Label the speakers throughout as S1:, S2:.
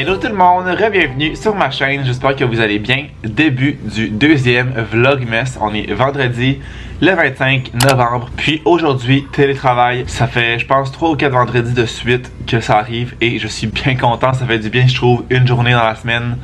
S1: Hello tout le monde, bienvenue sur ma chaîne, j'espère que vous allez bien. Début du deuxième Vlogmas, on est vendredi le 25 novembre, puis aujourd'hui télétravail. Ça fait je pense 3 ou 4 vendredis de suite que ça arrive et je suis bien content, ça fait du bien je trouve, une journée dans la semaine,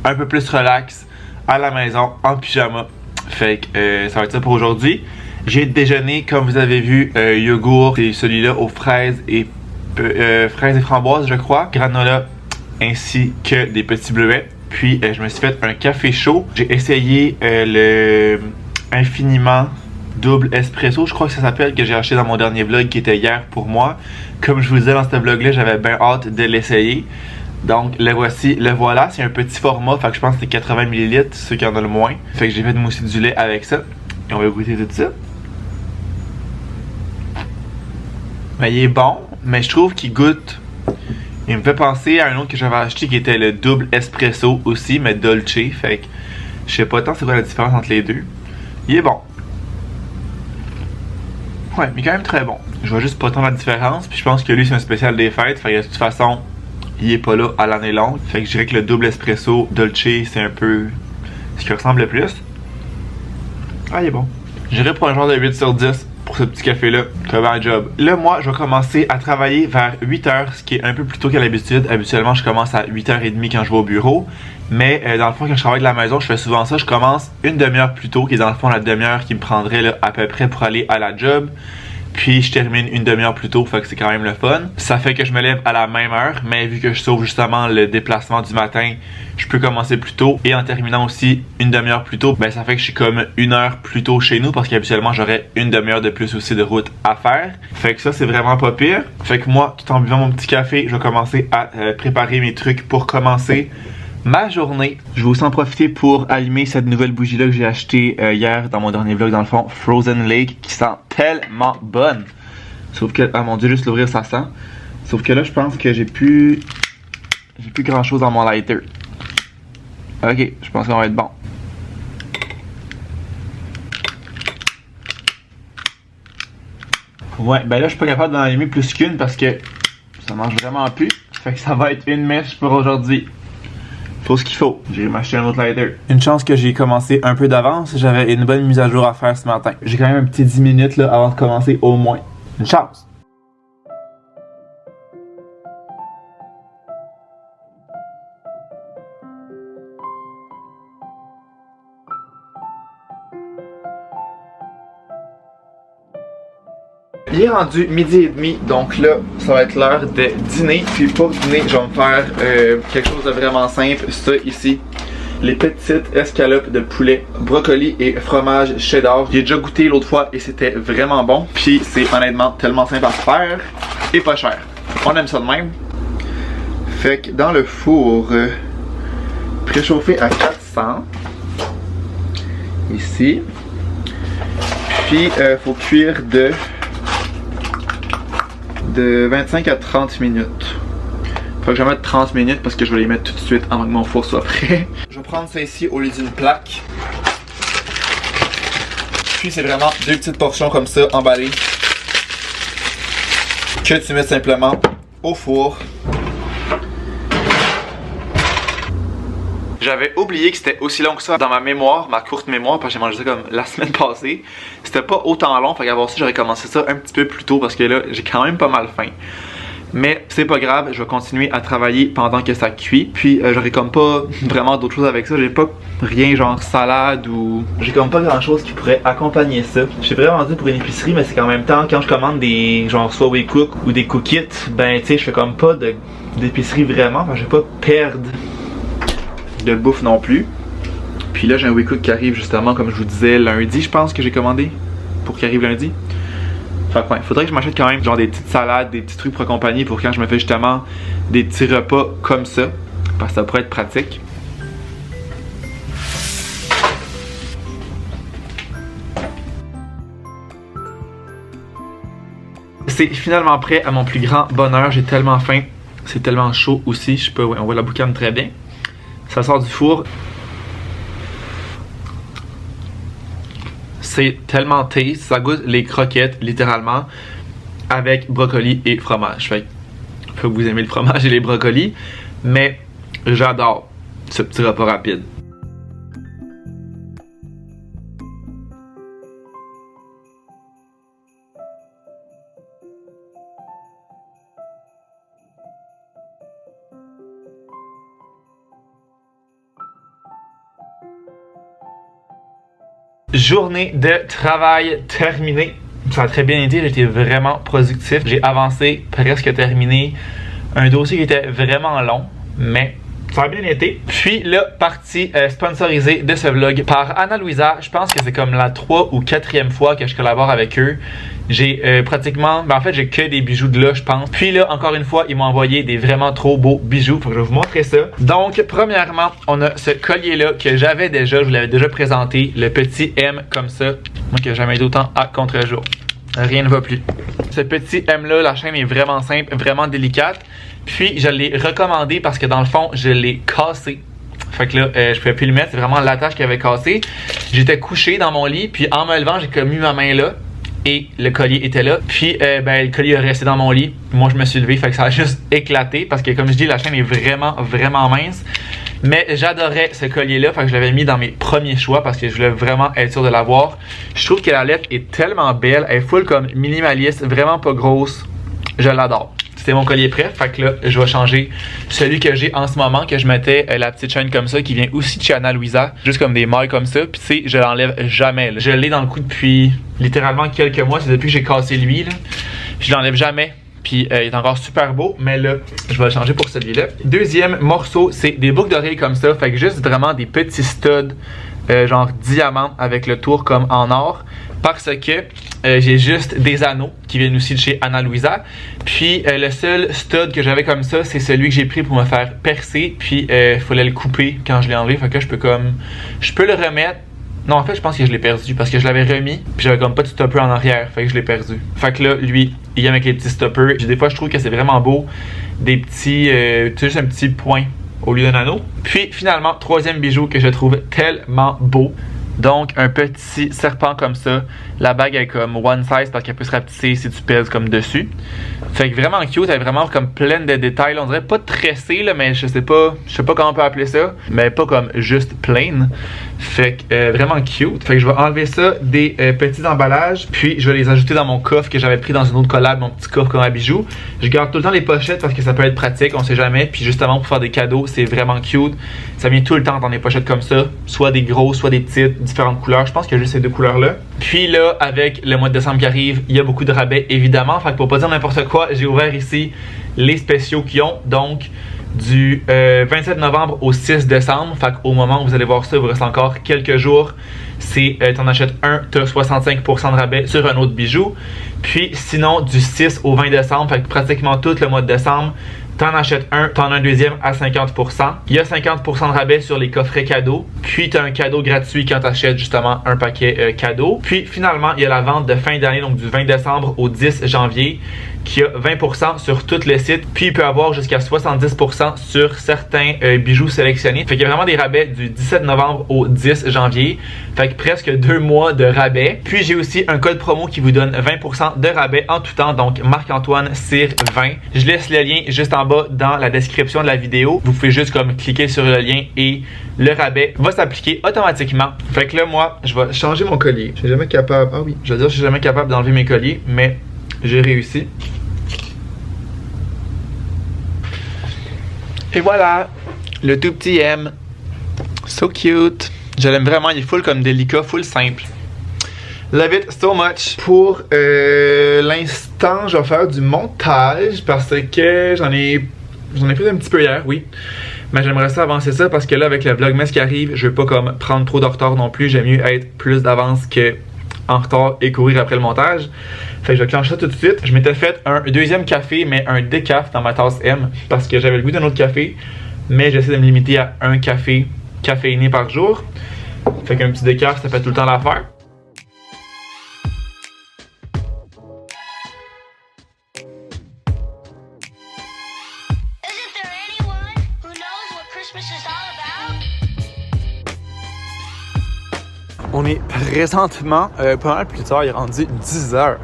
S1: un peu plus relax, à la maison, en pyjama. Fait que ça va être ça pour aujourd'hui. J'ai déjeuné comme vous avez vu, yogourt et celui-là aux fraises et framboises je crois, granola ainsi que des petits bleuets. Puis je me suis fait un café chaud. J'ai essayé le infiniment double espresso, je crois que ça s'appelle, que j'ai acheté dans mon dernier vlog qui était hier pour moi. Comme je vous disais dans ce vlog là, j'avais bien hâte de l'essayer. Donc le voici, le voilà, c'est un petit format, fait que je pense que c'est 80 ml, ceux qui en ont le moins. Fait que j'ai fait de mousser du lait avec ça. Et on va goûter tout ça. Mais il est bon, mais je trouve qu'il goûte. Il me fait penser à un autre que j'avais acheté qui était le double espresso aussi, mais dolce. Fait que je sais pas tant c'est quoi la différence entre les deux. Il est bon. Ouais, mais quand même très bon. Je vois juste pas tant la différence. Puis je pense que lui c'est un spécial des fêtes. Fait que de toute façon, il est pas là à l'année longue. Fait que je dirais que le double espresso dolce c'est un peu ce qui ressemble le plus. Ah, il est bon. J'irais pour un genre de 8 sur 10. Pour ce petit café là, très bon job. Là moi je vais commencer à travailler vers 8h, ce qui est un peu plus tôt qu'à l'habitude. Habituellement je commence à 8h30 quand je vais au bureau. Mais dans le fond quand je travaille de la maison je fais souvent ça, je commence une demi-heure plus tôt, qui est dans le fond la demi-heure qui me prendrait là, à peu près pour aller à la job. Puis je termine une demi-heure plus tôt, fait que c'est quand même le fun. Ça fait que je me lève à la même heure, mais vu que je sauve justement le déplacement du matin, je peux commencer plus tôt. Et en terminant aussi une demi-heure plus tôt, ben ça fait que je suis comme une heure plus tôt chez nous, parce qu'habituellement j'aurais une demi-heure de plus aussi de route à faire. Fait que ça c'est vraiment pas pire. Fait que moi, tout en buvant mon petit café, je vais commencer à préparer mes trucs pour commencer ma journée. Je vais aussi en profiter pour allumer cette nouvelle bougie là que j'ai achetée hier dans mon dernier vlog, dans le fond, Frozen Lake, qui sent tellement bonne. Sauf que, ah mon dieu, juste l'ouvrir ça sent. Sauf que là je pense que j'ai plus grand chose dans mon lighter. Ok, je pense qu'on va être bon. Ouais, ben là je suis pas capable d'en allumer plus qu'une parce que ça marche vraiment plus. Fait que ça va être une mèche pour aujourd'hui. Faut ce qu'il faut. J'ai m'acheter un autre lighter. Une chance que j'ai commencé un peu d'avance. J'avais une bonne mise à jour à faire ce matin. J'ai quand même un petit 10 minutes là, avant de commencer au moins. Une chance. Il est rendu midi et demi, donc là, ça va être l'heure de dîner. Puis pour dîner, je vais me faire quelque chose de vraiment simple. Ça ici, les petites escalopes de poulet, brocoli et fromage cheddar. J'ai déjà goûté l'autre fois et c'était vraiment bon. Puis c'est honnêtement tellement simple à faire et pas cher. On aime ça de même. Fait que dans le four, préchauffé à 400. Ici. Puis faut cuire de 25 à 30 minutes. Faut que je mette 30 minutes parce que je vais les mettre tout de suite avant que mon four soit prêt. Je vais prendre ça ici au lieu d'une plaque. Puis c'est vraiment deux petites portions comme ça emballées que tu mets simplement au four. J'avais oublié que c'était aussi long que ça dans ma mémoire, ma courte mémoire, parce que j'ai mangé ça comme la semaine passée. C'était pas autant long, fait qu'avoir ça, j'aurais commencé ça un petit peu plus tôt parce que là, j'ai quand même pas mal faim. Mais c'est pas grave, je vais continuer à travailler pendant que ça cuit. Puis j'aurai comme pas vraiment d'autres choses avec ça. J'ai pas rien genre salade ou... J'ai comme pas grand chose qui pourrait accompagner ça. J'ai vraiment dit pour une épicerie, mais c'est qu'en même temps, quand je commande des genre soit WeCook ou des Cookit, ben tu sais, je fais comme pas d'épicerie vraiment. Enfin, je vais pas perdre de bouffe non plus. Puis là j'ai un WeCook qui arrive justement comme je vous disais lundi, je pense que j'ai commandé pour qu'il arrive lundi. Fait que ouais, faudrait que je m'achète quand même genre des petites salades, des petits trucs pour accompagner pour quand je me fais justement des petits repas comme ça, parce que ça pourrait être pratique. C'est finalement prêt à mon plus grand bonheur, j'ai tellement faim, c'est tellement chaud aussi, je sais pas, ouais, on voit la boucane très bien. Ça sort du four. C'est tellement taste, ça goûte les croquettes littéralement avec brocoli et fromage. Fait que vous aimez le fromage et les brocolis, mais J'adore ce petit repas rapide. Journée de travail terminée. Ça a très bien été, j'ai été vraiment productif. J'ai avancé, presque terminé. Un dossier qui était vraiment long, mais ça a bien été. Puis là, partie sponsorisée de ce vlog par Ana Luisa. Je pense que c'est comme la 3e ou 4e fois que je collabore avec eux. J'ai pratiquement, en fait j'ai que des bijoux de là je pense. Puis là encore une fois ils m'ont envoyé des vraiment trop beaux bijoux. Faut que je vais vous montrer ça. Donc premièrement on a ce collier là que j'avais déjà, je vous l'avais déjà présenté. Le petit M comme ça. Moi qui n'ai jamais été autant à contre-jour. Rien ne va plus. Ce petit M là, la chaîne est vraiment simple, vraiment délicate. Puis je l'ai recommandé parce que dans le fond je l'ai cassé. Fait que là, je pouvais plus le mettre, c'est vraiment l'attache qui avait cassé. J'étais couché dans mon lit, puis en me levant, j'ai comme mis ma main là. Et le collier était là. Puis le collier est resté dans mon lit. Moi je me suis levé, fait que ça a juste éclaté. Parce que comme je dis, la chaîne est vraiment, vraiment mince. Mais j'adorais ce collier là. Fait que je l'avais mis dans mes premiers choix parce que je voulais vraiment être sûr de l'avoir. Je trouve que la lettre est tellement belle. Elle est full comme minimaliste, vraiment pas grosse. Je l'adore. C'était mon collier prêt, fait que là, je vais changer celui que j'ai en ce moment, que je mettais la petite chaîne comme ça, qui vient aussi de chez Ana Luisa, juste comme des mailles comme ça, puis tu sais, je l'enlève jamais, là. Je l'ai dans le cou depuis littéralement quelques mois, c'est depuis que j'ai cassé lui, là. Je l'enlève jamais, puis il est encore super beau, mais là, je vais le changer pour celui-là. Deuxième morceau, c'est des boucles d'oreilles comme ça, fait que juste vraiment des petits studs, genre diamant avec le tour comme en or, parce que j'ai juste des anneaux qui viennent aussi de chez Ana Luisa. Puis le seul stud que j'avais comme ça, c'est celui que j'ai pris pour me faire percer. Puis il fallait le couper quand je l'ai enlevé. Fait que je peux le remettre. Non, en fait, je pense que je l'ai perdu parce que je l'avais remis. Puis j'avais comme pas de stopper en arrière. Fait que je l'ai perdu. Fait que là, lui, il aime avec les petits stoppers. Des fois, je trouve que c'est vraiment beau. Des petits, juste un petit point au lieu d'un anneau. Puis finalement, troisième bijou que je trouve tellement beau. Donc, un petit serpent comme ça. La bague est comme one size parce qu'elle peut se rapetisser si tu pèses comme dessus. Fait que vraiment cute, elle est vraiment comme pleine de détails. On dirait pas tressée, là, mais je sais pas comment on peut appeler ça. Mais pas comme juste plain. Fait que vraiment cute. Fait que je vais enlever ça des petits emballages. Puis je vais les ajouter dans mon coffre que j'avais pris dans une autre collab, mon petit coffre comme à bijoux. Je garde tout le temps les pochettes parce que ça peut être pratique, on sait jamais. Puis justement pour faire des cadeaux, c'est vraiment cute. Ça vient tout le temps dans des pochettes comme ça. Soit des grosses, soit des petites, différentes couleurs. Je pense qu'il y a juste ces deux couleurs là. Puis là, avec le mois de décembre qui arrive, il y a beaucoup de rabais évidemment. Fait que pour pas dire n'importe quoi, j'ai ouvert ici les spéciaux qu'ils ont. Donc du 27 novembre au 6 décembre. Fait qu'au moment où vous allez voir ça, il vous reste encore quelques jours. C'est t'en achètes un, t'as 65% de rabais sur un autre bijou. Puis sinon, du 6 au 20 décembre, fait que pratiquement tout le mois de décembre, t'en achètes un, t'en as un deuxième à 50%. Il y a 50% de rabais sur les coffrets cadeaux. Puis t'as un cadeau gratuit quand t'achètes justement un paquet cadeau. Puis finalement, il y a la vente de fin d'année, donc du 20 décembre au 10 janvier, qui a 20% sur tout le site. Puis il peut avoir jusqu'à 70% sur certains bijoux sélectionnés. Fait qu'il y a vraiment des rabais du 17 novembre au 10 janvier. Fait que presque 2 mois de rabais. Puis j'ai aussi un code promo qui vous donne 20% de rabais en tout temps. Donc Marc-Antoine Cyr 20. Je laisse le lien juste en bas dans la description de la vidéo. Vous pouvez juste comme cliquer sur le lien et le rabais va s'appliquer automatiquement. Fait que là moi, je vais changer mon collier. Je suis jamais capable. Ah oui, je veux dire, je suis jamais capable d'enlever mes colliers, mais j'ai réussi. Et voilà, le tout petit M. So cute. Je l'aime vraiment, il est full comme délicat, full simple. Love it so much. Pour l'instant, je vais faire du montage parce que j'en ai fait un petit peu hier, oui. Mais j'aimerais ça avancer ça parce que là, avec le vlogmas qui arrive, je veux pas comme prendre trop de retard non plus. J'aime mieux être plus d'avance que en retard et courir après le montage. Fait que je clenche ça tout de suite. Je m'étais fait un deuxième café, mais un décaf dans ma tasse M parce que j'avais le goût d'un autre café. Mais j'essaie de me limiter à un café caféiné par jour. Fait qu'un petit décaf, ça fait tout le temps l'affaire. On est présentement pas mal plus tard, il est rendu 10h.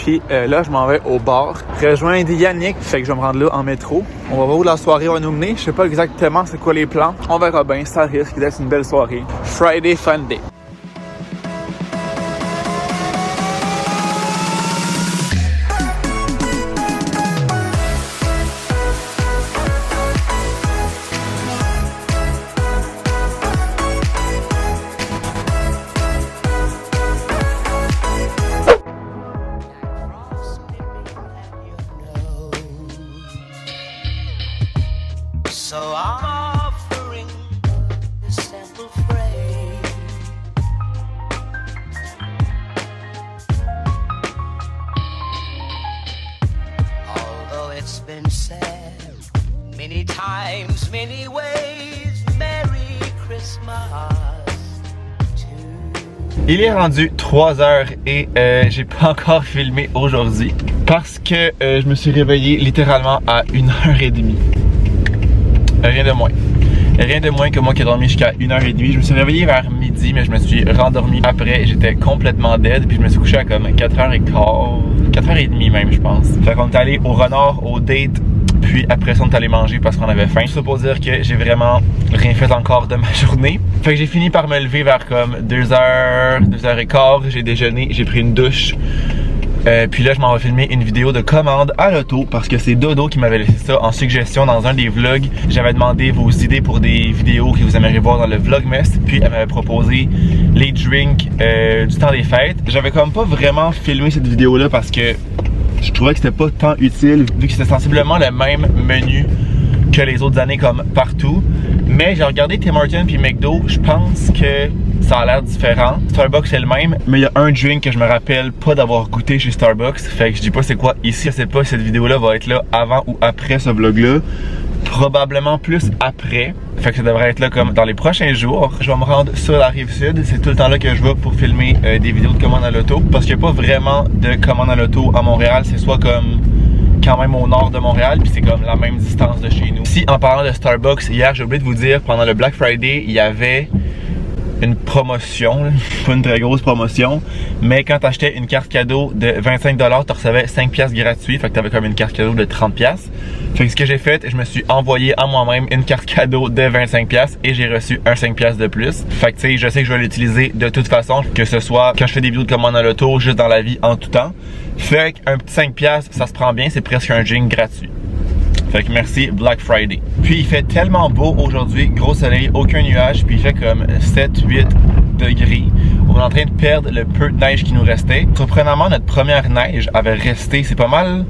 S1: Puis là, je m'en vais au bar rejoindre Yannick. Fait que je vais me rendre là en métro. On va voir où la soirée va nous mener. Je sais pas exactement c'est quoi les plans. On verra bien. Ça risque d'être une belle soirée. Friday Fun Day.
S2: So I'm offering this simple phrase. Although it's been said many times, many ways, Merry Christmas.
S1: Il est rendu 3h et j'ai pas encore filmé aujourd'hui parce que je me suis réveillé littéralement à 1h30. Rien de moins. Rien de moins que moi qui ai dormi jusqu'à 1h30. Je me suis réveillé vers midi, mais je me suis rendormi après. J'étais complètement dead, puis je me suis couché à comme 4h15, 4h30 même, je pense. Fait qu'on est allé au Renard, au date, puis après ça, on est allé manger parce qu'on avait faim. Tout ça pour dire que j'ai vraiment rien fait encore de ma journée. Fait que j'ai fini par me lever vers comme 2h, 2h15. J'ai déjeuné, j'ai pris une douche. Puis là, je m'en vais filmer une vidéo de commande à l'auto parce que c'est Dodo qui m'avait laissé ça en suggestion dans un des vlogs. J'avais demandé vos idées pour des vidéos que vous aimeriez voir dans le Vlogmas. Puis elle m'avait proposé les drinks du temps des fêtes. J'avais comme pas vraiment filmé cette vidéo-là parce que je trouvais que c'était pas tant utile vu que c'était sensiblement le même menu que les autres années comme partout. Mais j'ai regardé Tim Hortons puis McDo, je pense que ça a l'air différent. Starbucks c'est le même, mais il y a un drink que je me rappelle pas d'avoir goûté chez Starbucks. Fait que je dis pas c'est quoi ici. Je sais pas si cette vidéo-là va être là avant ou après ce vlog-là. Probablement plus après. Fait que ça devrait être là comme dans les prochains jours. Je vais me rendre sur la rive sud. C'est tout le temps là que je vais pour filmer des vidéos de commande à l'auto. Parce qu'il n'y a pas vraiment de commande à l'auto à Montréal. C'est soit comme quand même au nord de Montréal, puis c'est comme la même distance de chez nous. Si en parlant de Starbucks, hier j'ai oublié de vous dire, pendant le Black Friday, il y avait une promotion, pas une très grosse promotion, mais quand t'achetais une carte cadeau de 25$, tu recevais 5$ gratuits, fait que t'avais comme une carte cadeau de 30$. Fait que ce que j'ai fait, je me suis envoyé à moi-même une carte cadeau de 25$ et j'ai reçu un 5$ de plus. Fait que tu sais, je sais que je vais l'utiliser de toute façon, que ce soit quand je fais des vidéos de commande à l'auto, juste dans la vie, en tout temps. Fait qu'un petit 5$, ça se prend bien, c'est presque un drink gratuit. Fait que merci Black Friday. Puis il fait tellement beau aujourd'hui, gros soleil, aucun nuage, puis il fait comme 7-8 degrés. On est en train de perdre le peu de neige qui nous restait. Surprenamment, notre première neige avait resté, c'est pas mal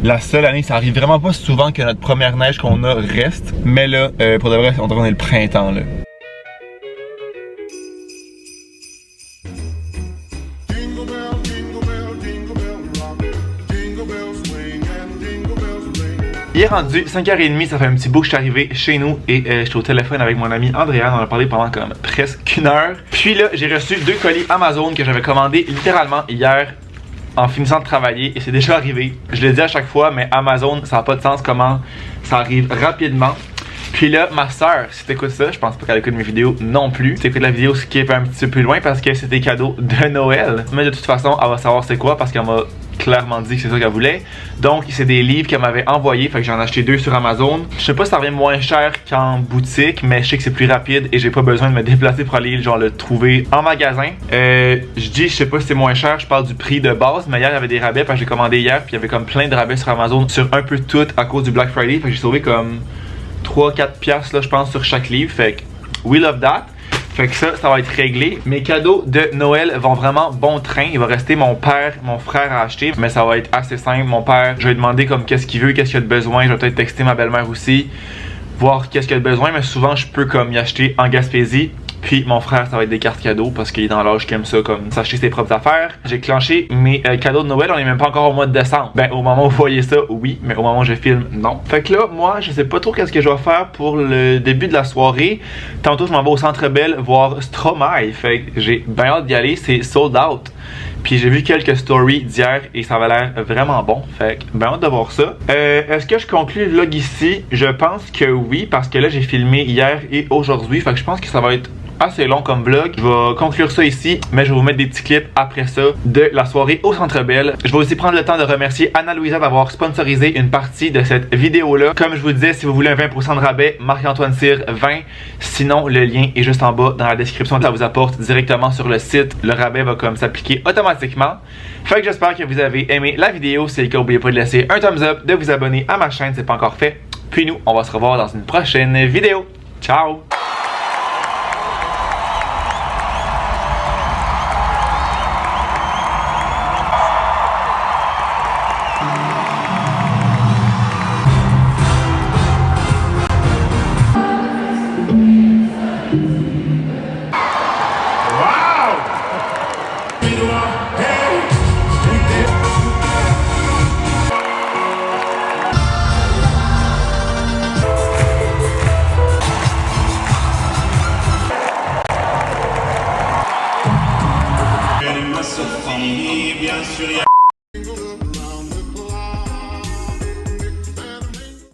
S1: la seule année, ça arrive vraiment pas souvent que notre première neige qu'on a reste. Mais là, pour de vrai, on est le printemps là. Il est rendu 5h30, ça fait un petit bout que je suis arrivé chez nous et je suis au téléphone avec mon ami Andréane. On a parlé pendant comme presque une heure. Puis là, j'ai reçu 2 colis Amazon que j'avais commandés littéralement hier en finissant de travailler et c'est déjà arrivé. Je le dis à chaque fois, mais Amazon, ça n'a pas de sens comment ça arrive rapidement. Puis là, ma soeur, si t'écoutes ça, je pense pas qu'elle écoute mes vidéos non plus. Si t'écoutes la vidéo, skip un petit peu plus loin parce que c'est des cadeaux de Noël. Mais de toute façon, elle va savoir c'est quoi parce qu'elle m'a clairement dit que c'est ça qu'elle voulait. Donc, c'est des livres qu'elle m'avait envoyés. Fait que j'en ai acheté 2 sur Amazon. Je sais pas si ça revient moins cher qu'en boutique, mais je sais que c'est plus rapide et j'ai pas besoin de me déplacer pour aller genre le trouver en magasin. Je dis, je sais pas si c'est moins cher, je parle du prix de base, mais hier il y avait des rabais parce que j'ai commandé hier, puis il y avait comme plein de rabais sur Amazon sur un peu tout à cause du Black Friday. Fait que j'ai sauvé comme 3-4$ là, je pense, sur chaque livre. Fait que we love that. Fait que ça va être réglé. Mes cadeaux de Noël vont vraiment bon train. Il va rester mon père, mon frère à acheter, mais ça va être assez simple. Mon père, je vais lui demander comme qu'est-ce qu'il veut, qu'est-ce qu'il a de besoin. Je vais peut-être texter ma belle-mère aussi, voir qu'est-ce qu'il a de besoin, mais souvent je peux comme y acheter en Gaspésie. Puis mon frère, ça va être des cartes cadeaux parce qu'il est dans l'âge qui aime ça, comme s'acheter ses propres affaires. J'ai clenché mes cadeaux de Noël, on est même pas encore au mois de décembre. Ben au moment où vous voyez ça, oui, mais au moment où je filme, non. Fait que là, moi, je sais pas trop qu'est-ce que je vais faire pour le début de la soirée. Tantôt, je m'en vais au Centre Bell voir Stromae. Fait que j'ai bien hâte d'y aller, c'est sold out. Puis j'ai vu quelques stories d'hier et ça avait l'air vraiment bon. Fait que ben hâte de voir ça. Est-ce que je conclue le vlog ici? Je pense que oui, parce que là j'ai filmé hier et aujourd'hui. Fait que je pense que ça va être assez long comme vlog. Je vais conclure ça ici, mais je vais vous mettre des petits clips après ça de la soirée au Centre Bell. Je vais aussi prendre le temps de remercier Anna-Louisa d'avoir sponsorisé une partie de cette vidéo-là. Comme je vous disais, si vous voulez un 20% de rabais, Marc-Antoine Cyr 20. Sinon, le lien est juste en bas dans la description. Ça vous apporte directement sur le site. Le rabais va comme s'appliquer automatiquement. Fait que j'espère que vous avez aimé la vidéo. Si c'est le cas, n'oubliez pas de laisser un thumbs up, de vous abonner à ma chaîne si c'est pas encore fait. Puis nous, on va se revoir dans une prochaine vidéo. Ciao!
S3: Sophie, bien sûr.